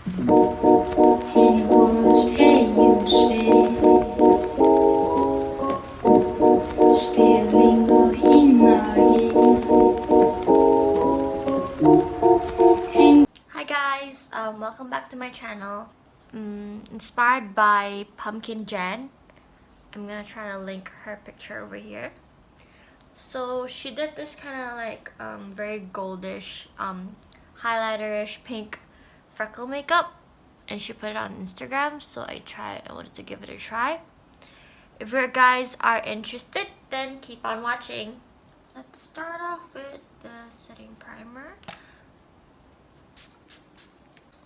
And words that you say still linger in my head. Hi guys, welcome back to my channel. Inspired by Pumpkin Jen. I'm gonna try to link her picture over here. So she did this kind of like very goldish, highlighterish pink freckle makeup, and she put it on Instagram. So I wanted to give it a try. If you guys are interested, then keep on watching. Let's start off with the setting primer.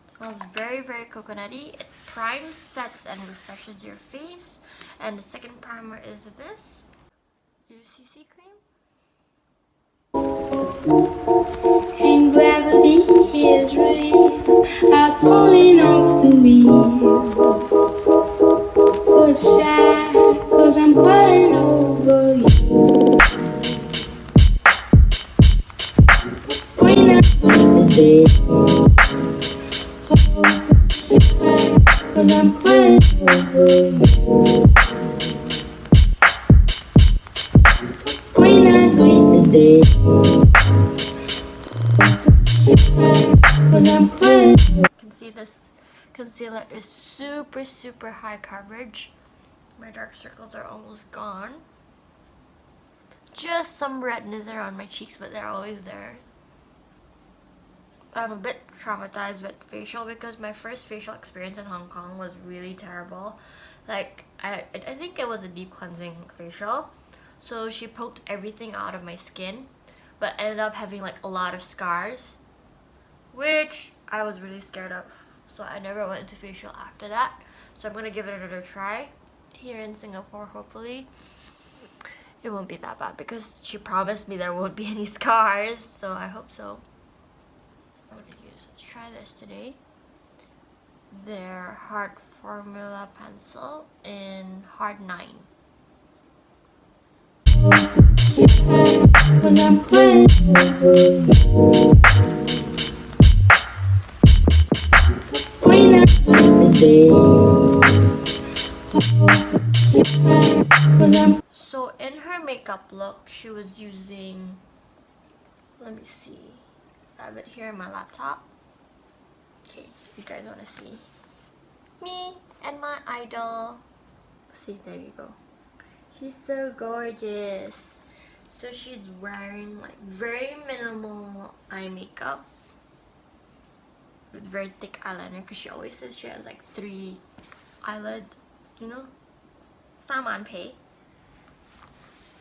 Smells very coconutty. It primes, sets, and refreshes your face. And the second primer is this UCC cream. And gravity is real. I've fallen off the wheel. But sad, cause I'm crying over you. When I breathe the day. Oh, sad, cause I'm crying over you. When I greet the day. You can see this concealer is super high coverage. My dark circles are almost gone. Just some redness around my cheeks, but they're always there. But I'm a bit traumatized with facial because my first facial experience in Hong Kong was really terrible. Like, I think it was a deep cleansing facial. So she poked everything out of my skin, but ended up having like a lot of scars, which I was really scared of. So I never went into facial after that. So I'm gonna give it another try here in Singapore. Hopefully it won't be that bad because she promised me there won't be any scars. So I hope so. Let's try this today. Their Heart Formula pencil in Hard 9. So in her makeup look, she was using, let me see, I have it here in my laptop. Okay, if you guys want to see me and my idol. See, there you go. She's so gorgeous. So she's wearing like very minimal eye makeup with very thick eyeliner because she always says she has like 3 eyelid, you know, saman pay.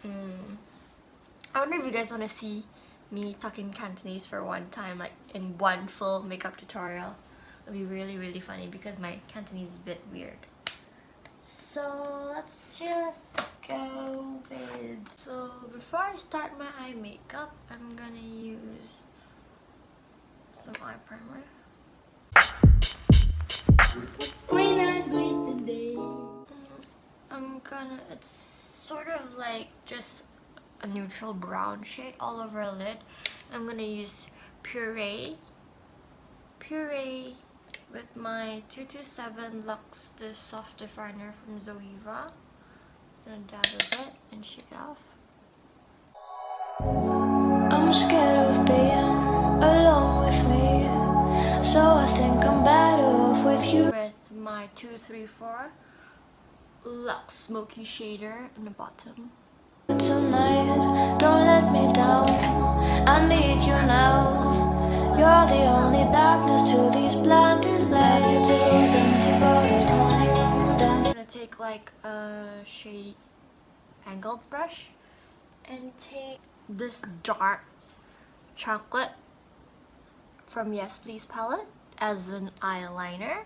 I wonder if you guys want to see me talking Cantonese for one time, like in one full makeup tutorial. It'll be really funny because my Cantonese is a bit weird. So let's just go with... So before I start my eye makeup, I'm gonna use some eye primer. When I greet the day. It's sort of like just a neutral brown shade all over a lid. I'm gonna use Puree with my 227 Luxe the soft definer from Zoeva. Gonna dab a bit and shake it off. I'm scared of being alone with me, so I think I'm better off with you. With my 234 Luxe Smoky Shader in the bottom. Tonight, don't let me down. I need you now. You're the only darkness to these blinding lights. I'm gonna take like a shady angled brush and take this dark chocolate from Yes Please palette as an eyeliner.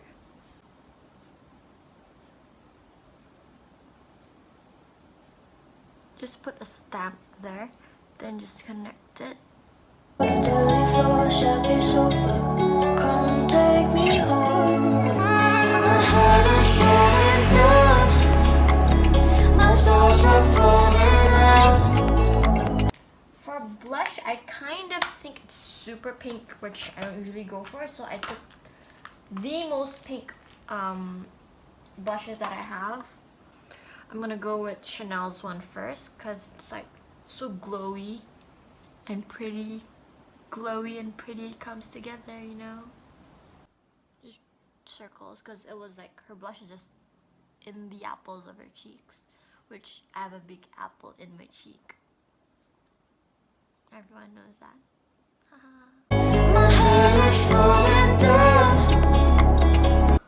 Just put a stamp there, then just connect it. Come take me home. My head is falling down. My thoughts are falling out. For blush, I kind of think it's super pink, which I don't usually go for, so I took the most pink blushes that I have. I'm gonna go with Chanel's one first because it's like so glowy and pretty. Glowy and pretty comes together, you know? Just circles because it was like her blush is just in the apples of her cheeks, which I have a big apple in my cheek. Everyone knows that.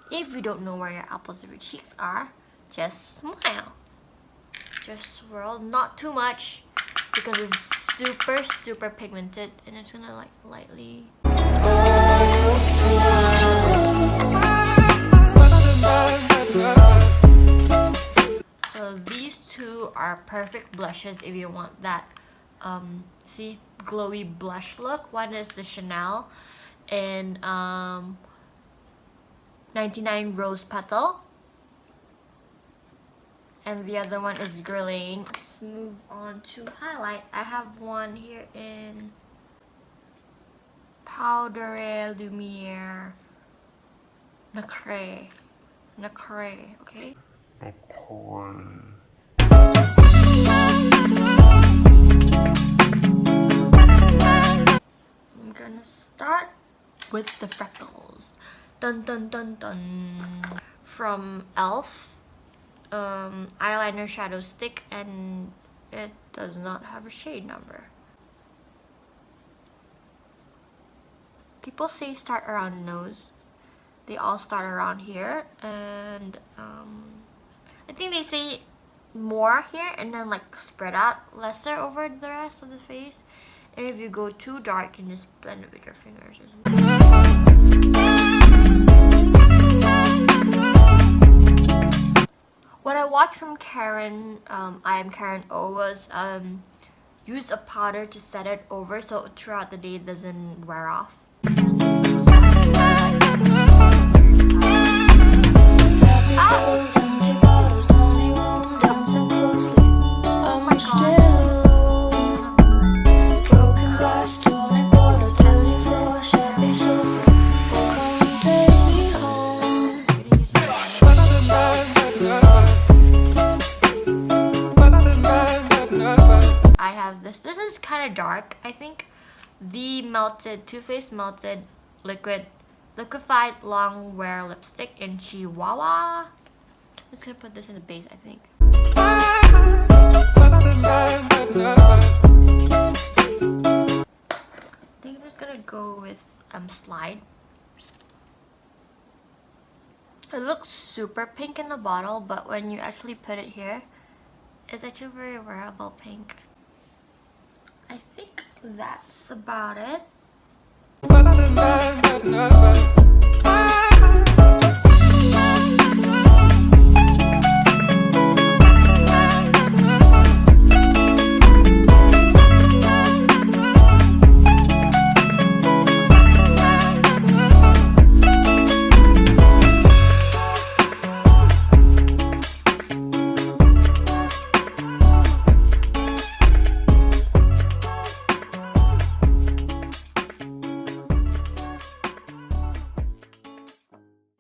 If you don't know where your apples of your cheeks are, just smile. Just swirl, not too much because it's super pigmented, and I'm just gonna like lightly. So these two are perfect blushes if you want that see, glowy blush look. One is the Chanel in 99 Rose Petal, and the other one is Guerlain. Let's move on to highlight. I have one here in Poudre, Lumiere, Nacree, okay? I'm gonna start with the freckles. Dun dun dun dun. From e.l.f. Eyeliner shadow stick, and it does not have a shade number. People say start around the nose. They all start around here, and I think they say more here and then like spread out lesser over the rest of the face. And if you go too dark, you can just blend it with your fingers or something. What I watched from Karen, I am Karen O, was use a powder to set it over so throughout the day it doesn't wear off. This is kind of dark, I think. The Too Faced Melted Liquefied Long Wear Lipstick in Chihuahua. I'm just gonna put this in the base, I think. I think I'm just gonna go with Slide. It looks super pink in the bottle, but when you actually put it here, it's actually very wearable pink. I think that's about it.